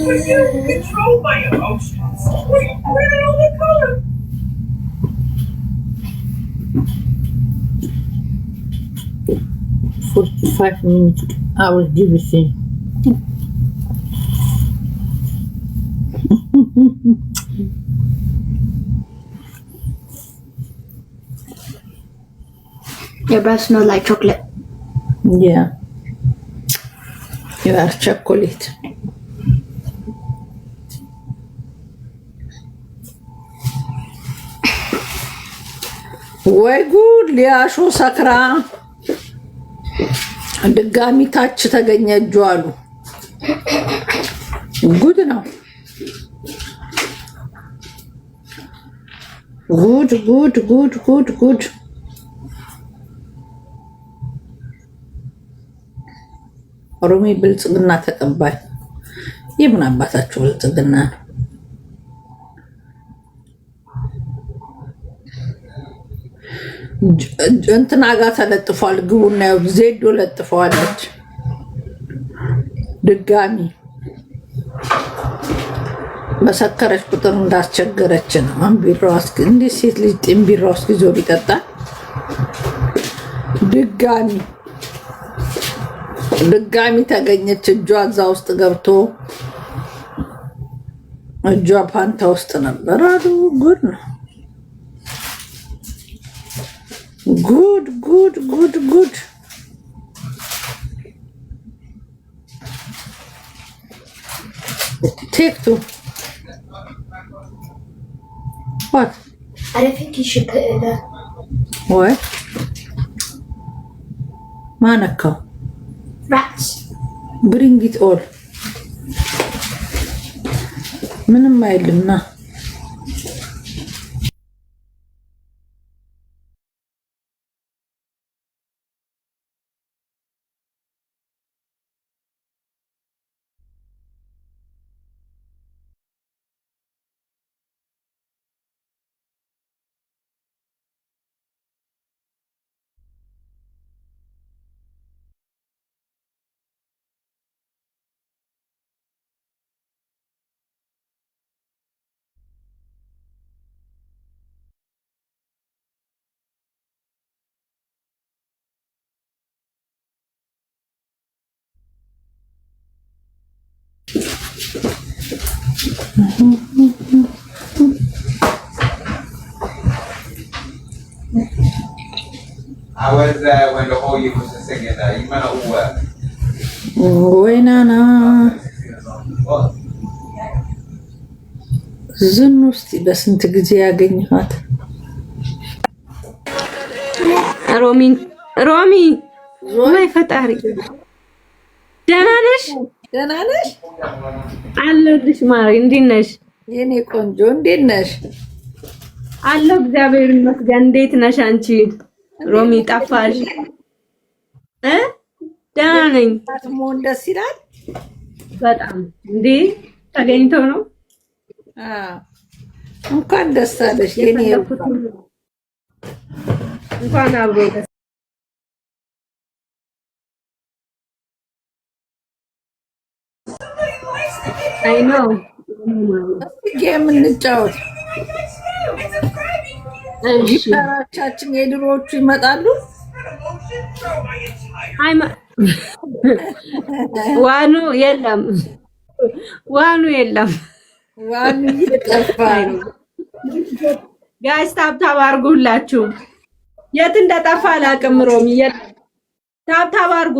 But you control my emotions. What are you putting all the color? 45 minutes. I will give it to you. Your breath smells like chocolate. Yeah. You are chocolate. ወይ ጉድ! ሊያሾ ሰክራ ድጋሚ ታች ተገኘ እጁ አሉ። ጉድ ነው። ጉድ ጉድ ጉድ ጉድ ጉድ። ኦሮሚ ብልጽግና ተቀባይ። የምን አባታችሁ ብልጽግና ነው? እንትና ጋር ተለጥፏል። ግቡና ያው ዜዶ ለጥፈዋለች። ድጋሚ በሰከረች ቁጥር እንዳስቸገረች ነው። አንቢራው እስኪ እንዴት ሴት ልጅ ጢምቢራው እስኪ ዞር ይጠጣል። ድጋሚ ተገኘች። እጇ እዛ ውስጥ ገብቶ እጇ ፓንታ ውስጥ ነበር አሉ። ጉድ ነው። ጉድ ጉድ ጉድ ጉድ። Take two. What? I don't think you should put it there. What? Manaka. Rats. Bring it all. ምንም አይልምና I was when the whole year was singing that. You might know what. ወይናና ዝም ውስጥ በስንት ጊዜ ያገኘኋት ሮሚ ወይ ፈጣሪ ደህና ነሽ? ደህና ነሽ? አለሁልሽ ማሪ። እንዴት ነሽ የኔ ቆንጆ? እንዴት ነሽ? አለሁ እግዚአብሔር ይመስገን። እንዴት ነሽ አንቺ? ሮሚ ጠፋሽ? ደህና ነኝ። ሞን ደስ ይላል በጣም። እንዴ ተገኝተው ነው? እንኳን ደስ አለሽ የኔ። እንኳን አብሮ ደስ አይ ነው። ጌም እንጫወት። ጊታራቻችን የድሮዎቹ ይመጣሉ። ዋኑ የለም። ዋኑ እየጠፋ ጋይስ ታብታብ አድርጉላችሁ። የት እንደጠፋ አላውቅም። ሮሚ ታብታብ አድርጉ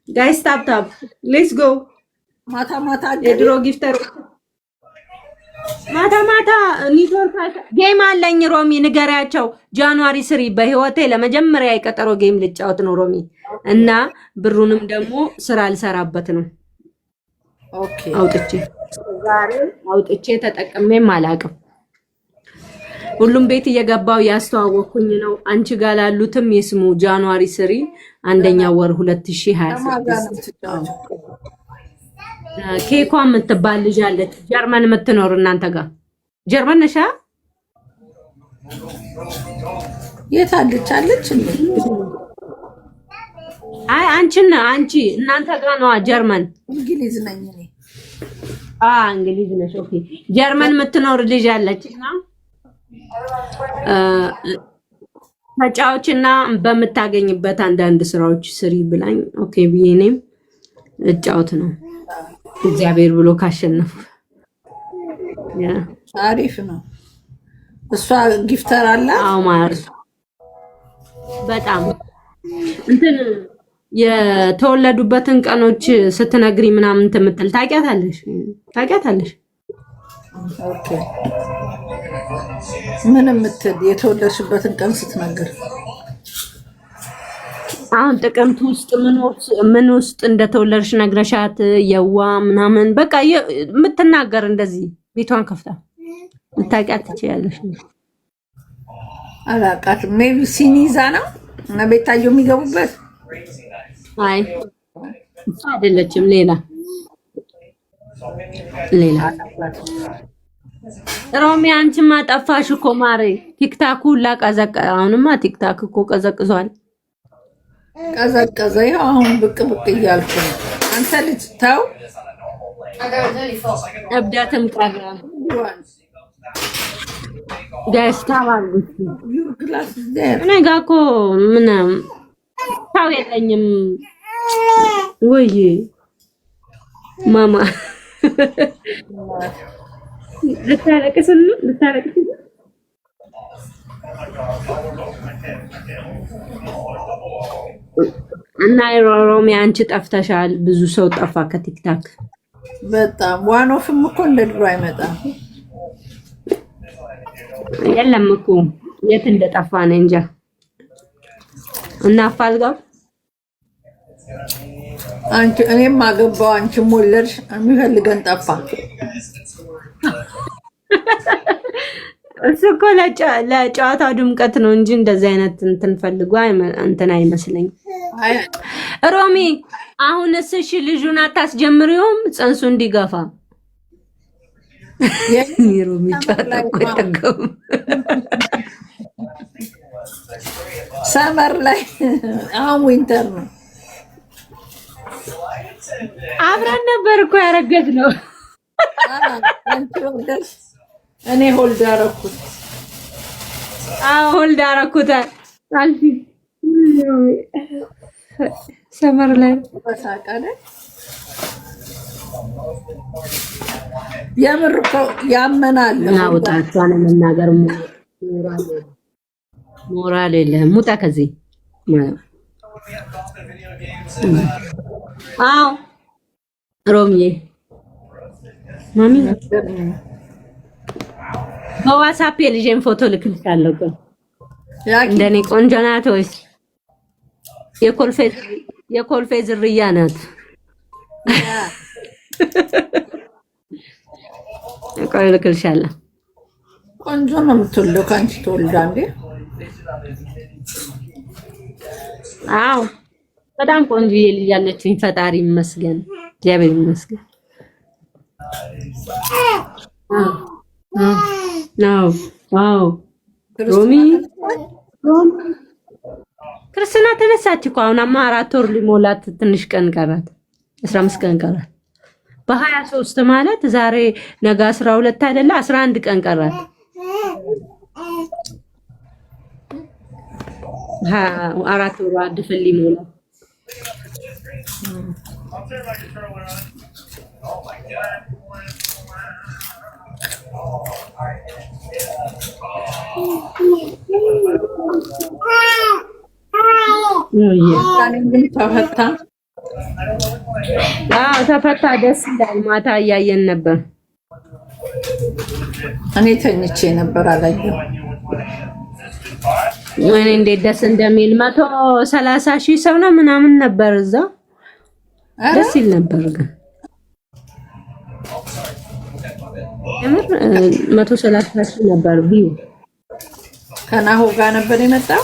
ጋይስ። ታብታብ ሌትስ ጎ። ማታ የድሮ ጊፍተር ማታ ኔትወርክ ጌም አለኝ። ሮሚ ንገሪያቸው። ጃንዋሪ 3 በህይወቴ ለመጀመሪያ የቀጠሮ ጌም ልጫወት ነው ሮሚ። እና ብሩንም ደግሞ ስራ ልሰራበት ነው። ኦኬ አውጥቼ ተጠቅሜም አላውቅም። ሁሉም ቤት እየገባው ያስተዋወኩኝ ነው። አንቺ ጋር ላሉትም ይስሙ። ጃንዋሪ 3 አንደኛ ወር 2026 ኬኳ የምትባል ልጅ አለች ጀርመን የምትኖር እናንተ ጋር። ጀርመን ነሻ? የት አለች እንዴ? አይ አንቺ እናንተ ጋር ነው ጀርመን። እንግሊዝ ነኝ እኔ። እንግሊዝ ነሽ? ኦኬ። ጀርመን የምትኖር ልጅ አለችና ተጫዎችና በምታገኝበት አንዳንድ ስራዎች ስሪ ብላኝ ኦኬ ብዬ እኔም እጫወት ነው እግዚአብሔር ብሎ ካሸነፉ አሪፍ ነው። እሷ ጊፍተር አለ። አዎ ማለት በጣም እንትን የተወለዱበትን ቀኖች ስትነግሪ ምናምን ትምትል ታውቂያታለሽ? ኦኬ። ምን ምትል የተወለድሽበትን ቀን ስትነግር አሁን ጥቅምት ውስጥ ምን ውስጥ እንደተወለድሽ ነግረሻት የዋ ምናምን በቃ የምትናገር እንደዚህ ቤቷን ከፍታ ልታውቂያት ትችያለሽ። አላውቃትም። ሜቢ ሲኒዛ ነው እና ቤታየው የሚገቡበት አይ አይደለችም። ሌላ ሮሚ አንቺማ ጠፋሽ እኮ ማሬ። ቲክታክ ሁላ ቀዘቀ። አሁንማ ቲክታክ እኮ ቀዘቅዟል። ቀዘቀዘ። ይኸው አሁን ብቅ እያልኩ ነው። አንተ ልጅ ተው። እብዳትም ቀረ ደስታ ባሉት እኔ ጋ እኮ ምንም ታው የለኝም ወይ ማማ ልታለቅስ እና ሮሚ አንቺ ጠፍተሻል። ብዙ ሰው ጠፋ ከቲክታክ በጣም ዋኖፍም እኮ እንደ ድሮ አይመጣም። የለም እኮ የት እንደጠፋ ነው እንጃ። እና አፋልጋው አንቺ እኔም አገባው አንቺም ወለድሽ የሚፈልገን ጠፋ። እሱ እኮ ለጨዋታው ድምቀት ነው እንጂ እንደዚህ አይነት እንትን ፈልጎ እንትን አይመስለኝም። ሮሚ አሁንስ እሺ ልጁን አታስጀምሪውም ጽንሱ እንዲገፋ? ሮሚ ጨዋታ እኮ አይጠገም። ሰመር ላይ አሁን ዊንተር ነው። አብረን ነበር እኮ ያረገዝነው። አንቺ ወልደሽ እኔ ሆልድ አደረኩት። ሆልድ አደረኩት አልፊ ሰመር ላይ በሳቃለ የምር እኮ ያመናል። ናውጣቷን መናገር ሞራል የለህም። ሙጣ ከዚህ አዎ ሮሚዬ ማሚ በዋትስአፕ የልጄን ፎቶ ልክልሻለሁ። እንደኔ ቆንጆ ናት ወይስ የኮልፌ ዝርያ ናት? ቆይ ልክልሻለሁ። ቆንጆ ነው የምትወልደው። ከአንቺ ተወልዳ እንዴ? አዎ በጣም ቆንጆ ልጅ ያለችኝ። ፈጣሪ ይመስገን፣ እግዚአብሔር ይመስገን። አዎ ሮሚ ክርስትና ተነሳች እኮ አሁን 4 ወር ሊሞላት ትንሽ ቀን ቀራት፣ 15 ቀን ቀራት። በ23 ማለት ዛሬ ነገ 12 አይደለ? 11 ቀን ቀራት። 4 ወር አድፍል ሊሞላት ተፈታ። ደስ ይላል። ማታ እያየን ነበር። እኔ ተኝቼ ነበር አላየሁም። ወይኔ እንዴት ደስ እንደሚል 130,000 ሰው ነው ምናምን ነበር እዛ። ደስ ይል ነበር ግን የምር 130,000 ነበር ቪው። ከናሆ ጋር ነበር የመጣው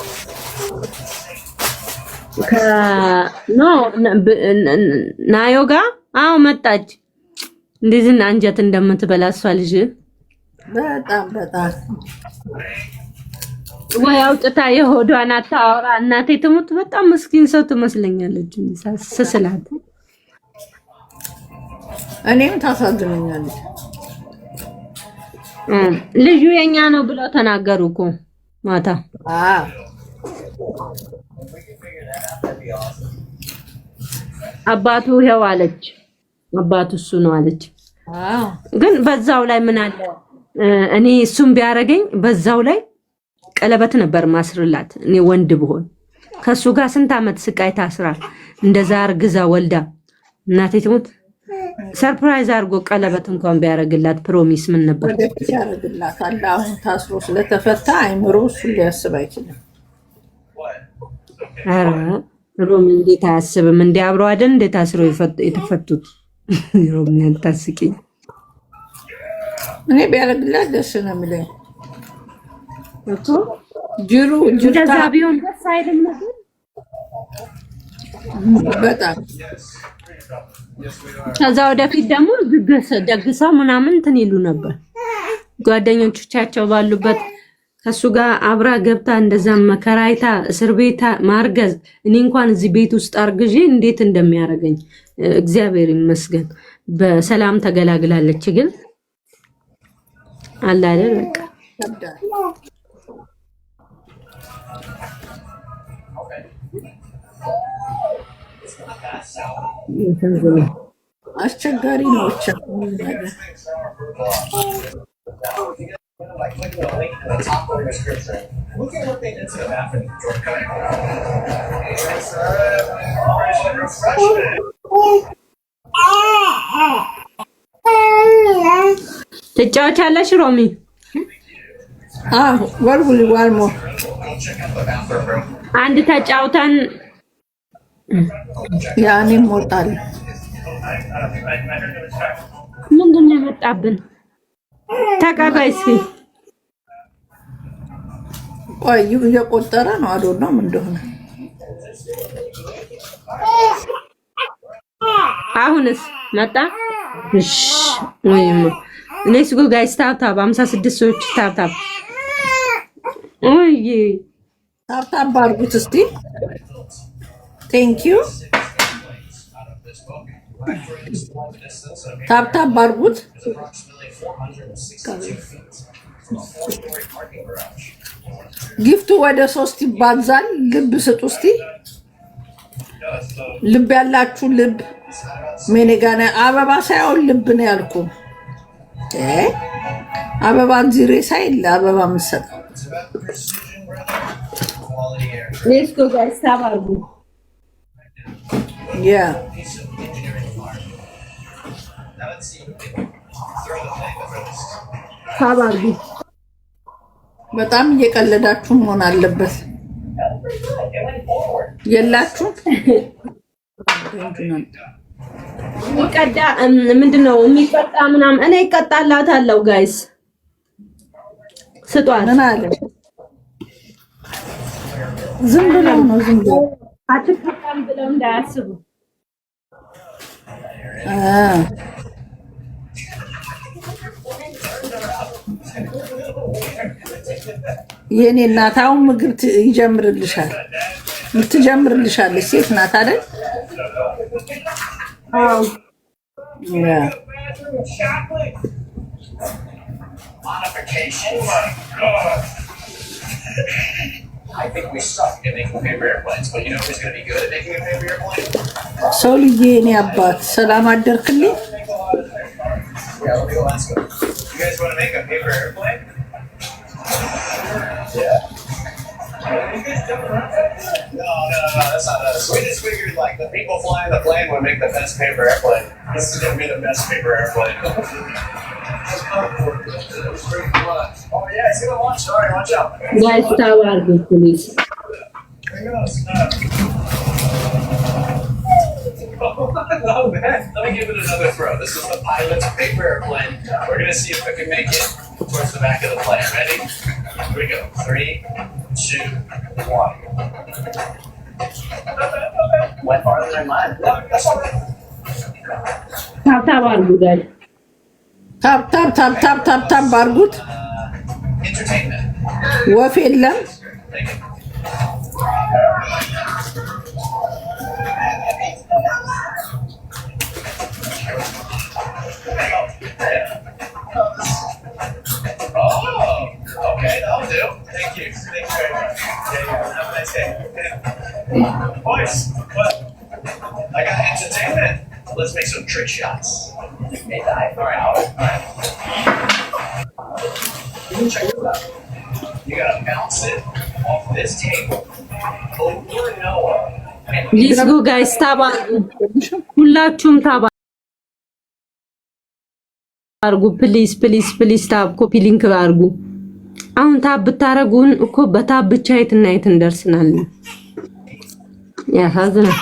ናዮ ጋር። አዎ መጣች። እንደዚህ አንጀት እንደምትበላ እሷ ልጅ በጣም ወይ አውጥታ የሆዷን አታወራ። እናቴ ትሙት በጣም ምስኪን ሰው ትመስለኛለች ስስላት። እኔም ታሳዝነኛለች። ልጁ የኛ ነው ብለው ተናገሩ እኮ ማታ። አባቱ ይኸው አለች። አባቱ እሱ ነው አለች። ግን በዛው ላይ ምን አለ እኔ እሱም ቢያረገኝ በዛው ላይ ቀለበት ነበር ማስርላት። እኔ ወንድ ብሆን ከሱ ጋር ስንት አመት ስቃይ ታስራ እንደዛ አርግዛ ወልዳ እናቴ ትሙት ሰርፕራይዝ አድርጎ ቀለበት እንኳን ቢያረግላት ፕሮሚስ ምን ነበር ያረግላታል። አሁን ታስሮ ስለተፈታ አይምሮ እሱ ሊያስብ አይችልም። አረ ሮሚ እንዴት አያስብም? እንዴ አብረው አይደል እንዴት ታስሮ የተፈቱት? ሮሚ አንታስቂኝ። እኔ ቢያረግላት ደስ ነው የሚለኝ እኮ ጅሩ እንደዛ ቢሆን ደስ አይልም ነበር በጣም። ከዛ ወደፊት ደግሞ ደግሰው ምናምን እንትን ይሉ ነበር ጓደኞቻቸው ባሉበት ከሱ ጋር አብራ ገብታ እንደዛ መከራይታ እስር ቤት ማርገዝ። እኔ እንኳን እዚህ ቤት ውስጥ አርግዤ እንዴት እንደሚያረገኝ እግዚአብሔር ይመስገን በሰላም ተገላግላለች። ግን አለ አይደል በቃ አስቸጋሪ ነው ብቻ ትጫወቻለሽ ሮሚ? ወልጉል ዋልሞ አንድ ተጫውተን ያኔ ሞጣል ምንድን ነው የመጣብን? ተቀበይ እስኪ። ቆይ እየቆጠረ ነው አይደል? ምን እንደሆነ አሁንስ መጣ። እሺ ወይም ሌትስ ጎ ጋይስ ታፕ 56 ሰዎች ታፕ ኦይ ታፕ አድርጉት እስቲ። ቴንክ ዩ ታፕ አድርጉት። ጊፍቱ ወደ 3 ይባዛል። ልብ ስጡ እስቲ። ልብ ያላችሁ ልብ ሜኔጋና አበባ ሳይሆን ልብ ነው ያልኩ። አበባን ዚሬ ሳይል አበባ ምሰጥ ሌትስ ጎ ጋይስ ታፕ አድርጉ። ያ ታፕ አድርጉ። በጣም እየቀለዳችሁ መሆን አለበት። የላችሁ ይቀዳ ምንድነው የሚቀጣ ምናምን እኔ ይቀጣላታለሁ። ጋይስ ስጧት። ምን አለ? ዝም ብለው ነው ዝም ብለው አትቀጣም ብለው እንዳያስቡ። የኔ እናት አሁን ምግብ ይጀምርልሻል። የምትጀምርልሻለች ሴት ናት አይደል? አዎ ሰውልዬ እኔ አባት ሰላም አደርክልኝ። No, that's not us. We just figured like the people flying the plane would make the best paper airplane. This is gonna be the best paper airplane. Oh yeah, it's gonna launch. Sorry, watch out. Guys, tower good police. There goes. Oh man, let me give it another throw. This is the pilot's paper airplane. We're gonna see if it can make it towards the back of the plane. Ready? Here we go. 3, 2, 1. Went farther than mine. That's all right. Tap አድርጉ ጋር ታፕ አድርጉት። Entertainment. ወፍ የለም። Thank you. Oh, okay, that'll do. Thank you. Thank you very much. Yeah. Have a nice day. Boys, what? I got entertainment. Let's make some trick shots. May die. All right. Check this out. You gotta bounce it off this table over Noah. ሌትስ ጎ ጋይስ ታባ ሁላችሁም ታባ አርጉ ፕሊዝ ፕሊዝ ፕሊዝ ታብ ኮፒ ሊንክ አርጉ። አሁን ታብ ብታረጉን እኮ በታብ ብቻ የትና የት እንደርስናለን። ያሳዝናል።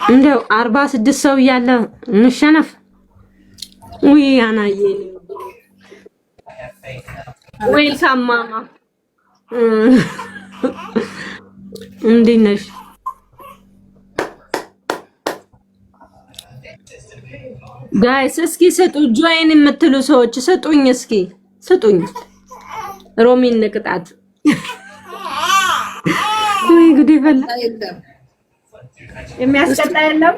እንደው 46 ሰው እያለ እንሸነፍ። ውይ አናዬ ዌልካም ማማ እንዴት ነሽ? ጋይስ እስኪ ስጡ፣ ጆይን የምትሉ ሰዎች ስጡኝ፣ እስኪ ስጡኝ። ሮሚን ንቅጣት። ወይ ጉድ ይፈላ። የሚያስቀጣ የለም።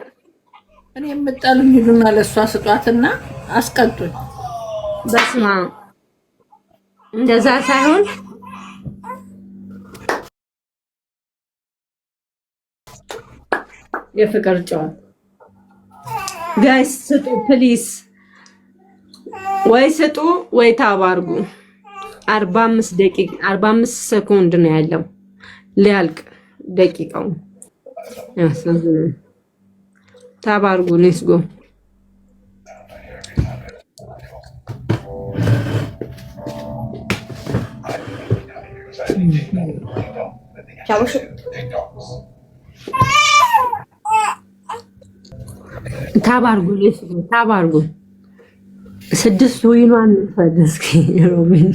እኔ የምጣሉኝ ሂዱና ለሷ ስጧትና አስቀጡኝ። በስማ እንደዛ ሳይሆን የፍቅር ጨዋታ ጋይስ ስጡ ፕሊስ፣ ወይ ስጡ ወይ ታባርጉ። 45 ደቂቃ 45 ሰኮንድ ነው ያለው ሊያልቅ ደቂቃው። ያሳዝናል። ታባርጉ። ሌትስ ጎ ታባርጉ። ሌትስ ጎ ታባርጉ። 6 ዊኗን ፈደስኪ ሮቢን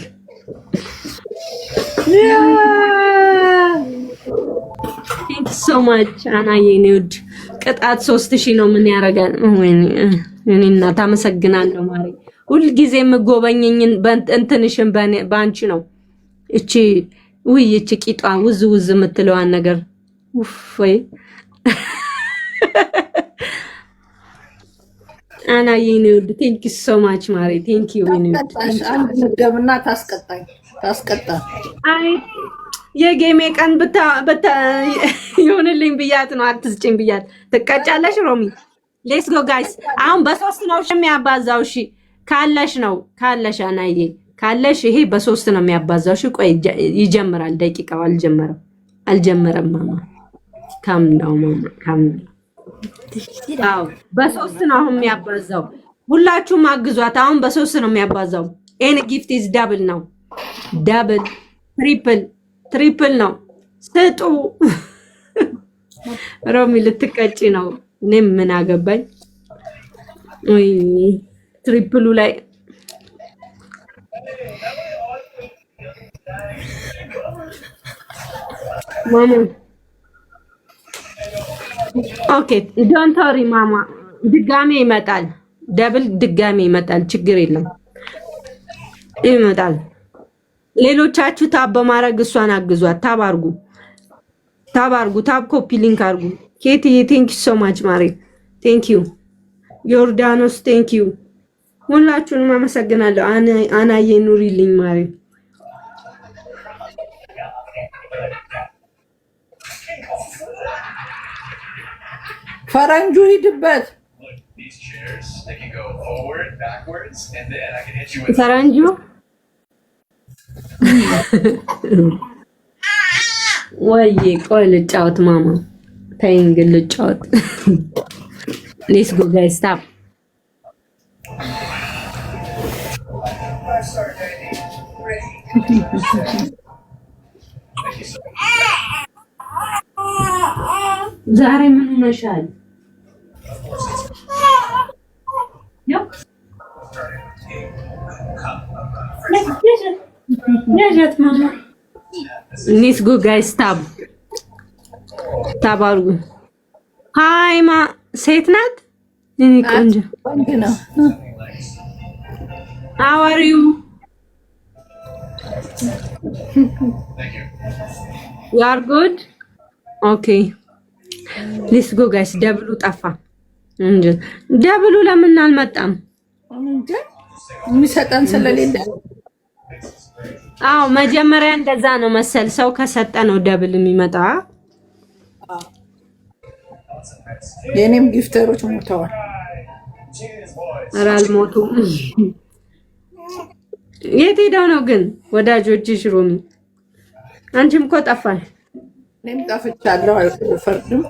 ቴንክ ሶ ማች አናዬ ኒውድ ቅጣት 3000 ነው። ምን ያረጋል? እኔና ታመሰግናለሁ ማሪ። ሁሉ ጊዜ የምጎበኘኝን እንትንሽን ባንቺ ነው። እቺ ውይ እቺ ቂጧ ውዝ ውዝ የምትለዋን ነገር ኡፍ ወይ አናዬ ኒውድ ቴንክ ሶ ማች ማሪ። ቴንክ ዩ ኒውድ። አንድ ነገርና ታስቀጣኝ ታስቀጣ። አይ የጌሜ ቀን በታ ይሁንልኝ ብያት ነው። አትስጭኝ ብያት ትቀጫለሽ። ሮሚ ሌትስ ጎ ጋይስ። አሁን በ3 ነው የሚያባዛው። እሺ ካለሽ ነው ካለሽ አናዬ ካለሽ ይሄ በ3 ነው የሚያባዛው። እሺ ቆይ ይጀምራል። ደቂቃው አልጀመረም። ማማ ካም ነው ማማ ካም ነው። አዎ በ3 ነው አሁን የሚያባዛው። ሁላችሁም አግዟት። አሁን በ3 ነው የሚያባዛው። ኤኒ ጊፍት ኢዝ ዳብል ነው። ዳብል ትሪፕል ነው። ስጡ። ሮሚ ልትቀጪ ነው። እኔም ምን አገባኝ። ወይ ትሪፕሉ ላይ ማማ ኦኬ ዶንት ወሪ ማማ፣ ድጋሜ ይመጣል። ደብል ድጋሜ ይመጣል። ችግር የለም ይመጣል። ሌሎቻችሁ ታብ በማድረግ እሷን አግዟት። ታብ አርጉ። ታብ ኮፒ ሊንክ አርጉ። ኬትዬ ቴንክ ዩ ሶ ማች ማሪ። ቴንክ ዩ ዮርዳኖስ ቴንክ ዩ። ሁላችሁንም አመሰግናለሁ። አናዬ ኑሪልኝ ማሪ። ፈረንጁ ሂድበት። ፈረንጁ ወይ ቆይ ልጫወት ማማ ተይኝ ግን ልጫወት። ሌትስ ጎ ጋይስ ስታፕ። ዛሬ ምን ሆነሻል? ነጃት ማማ ሌትስ ጎ ጋይስ ታብ አድርጉ። ሃይማ ሴት ናት። እኔ ቆንጆ ነው። How are you? You are good? Okay. Let's go guys. ደብሉ ጠፋ። እንጂ ደብሉ ለምን አልመጣም? እንዴ የሚሰጠን ስለሌለ አዎ መጀመሪያ እንደዛ ነው መሰል ሰው ከሰጠ ነው ደብል የሚመጣ። የኔም ጊፍተሮች ሞተዋል። ኧረ አልሞቱም። የት ሄደው ነው ግን ወዳጆችሽ? ሮሚ አንቺም እኮ ጠፋሽ። እኔም ጠፍቻለሁ። አይፈርድም።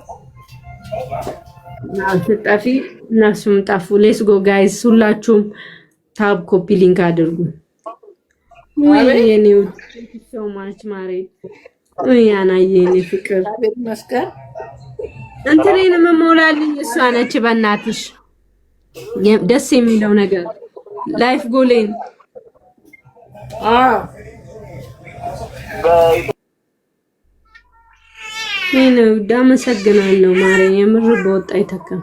አትጠፊ፣ እነሱም ጠፉ። ሌትስ ጎ ጋይስ፣ ሁላችሁም ታብ ኮፒ ሊንክ አድርጉ። የኔው ሰው ማች ማሬ ያናዬ የኔ ፍቅር ቤት መስቀል እንትኔን መሞላልኝ እሷ ነች። በእናትሽ ደስ የሚለው ነገር ላይፍ ጎሌን ነው። አመሰግናለሁ ማሬ፣ የምር በወጣ አይተካም።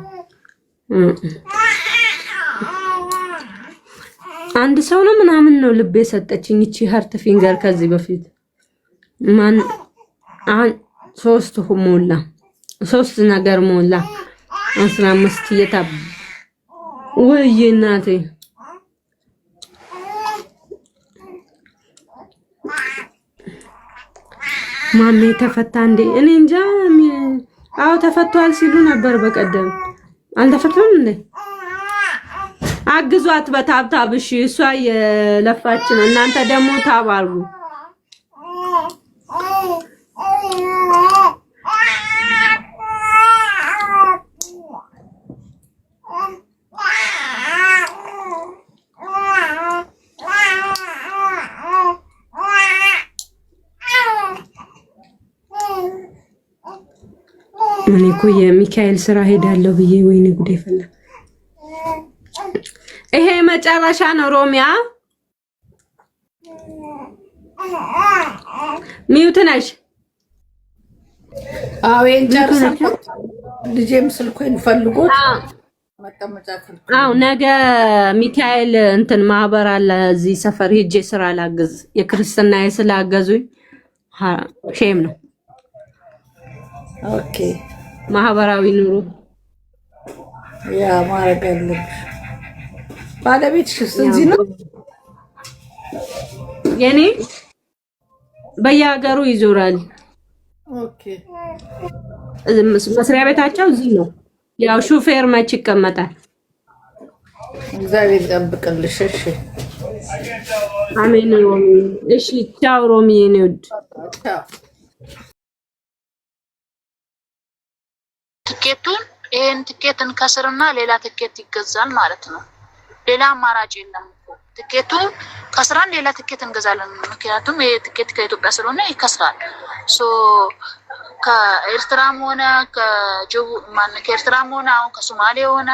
አንድ ሰው ነው ምናምን ነው ልብ የሰጠችኝ እቺ ሀርት ፊንገር። ከዚህ በፊት ማን ሶስት ሞላ፣ ሶስት ነገር ሞላ 15 የታብ ወይ እናቴ ማሜ ተፈታ እንዴ? እኔ እንጃ። አዎ ተፈቷል ሲሉ ነበር በቀደም። አልተፈታም እንዴ? አግዟት በታብታብ እሺ። እሷ የለፋች ነው። እናንተ ደግሞ ታብ አርጉ። እኔ እኮ የሚካኤል ስራ ሄዳለሁ ብዬ ወይኔ ጉዴ ፈላ። ይሄ መጨረሻ ነው። ሮሚያ ሚውት ነሽ? አዎ እንጀርሳ ልጄም ስልኩን ፈልጎት መቀመጫ ፈልጎ። አዎ ነገ ሚካኤል እንትን ማህበር አለ እዚህ ሰፈር ሄጄ ስራ ላግዝ። የክርስትና ስላገዙኝ ሼም ነው። ኦኬ ማህበራዊ ኑሮ ያ ማረግ አለብሽ። ባለቤትሽ እዚህ ነው? የኔ በየሀገሩ ይዞራል። ኦኬ መስሪያ ቤታቸው እዚህ ነው። ያው ሹፌር መች ይቀመጣል። እግዚአብሔር ይጠብቅልሽ። እሺ አሜን ሮሚ። እሺ ቻው ሮሚ የኔ ውድ። ትኬቱን ይሄን ትኬት እንከስርና ሌላ ትኬት ይገዛል ማለት ነው። ሌላ አማራጭ የለም። ትኬቱን ከስራን ሌላ ትኬት እንገዛለን። ምክንያቱም ይሄ ትኬት ከኢትዮጵያ ስለሆነ ይከስራል። ከኤርትራም ሆነ ከኤርትራም ሆነ አሁን ከሶማሌ ሆነ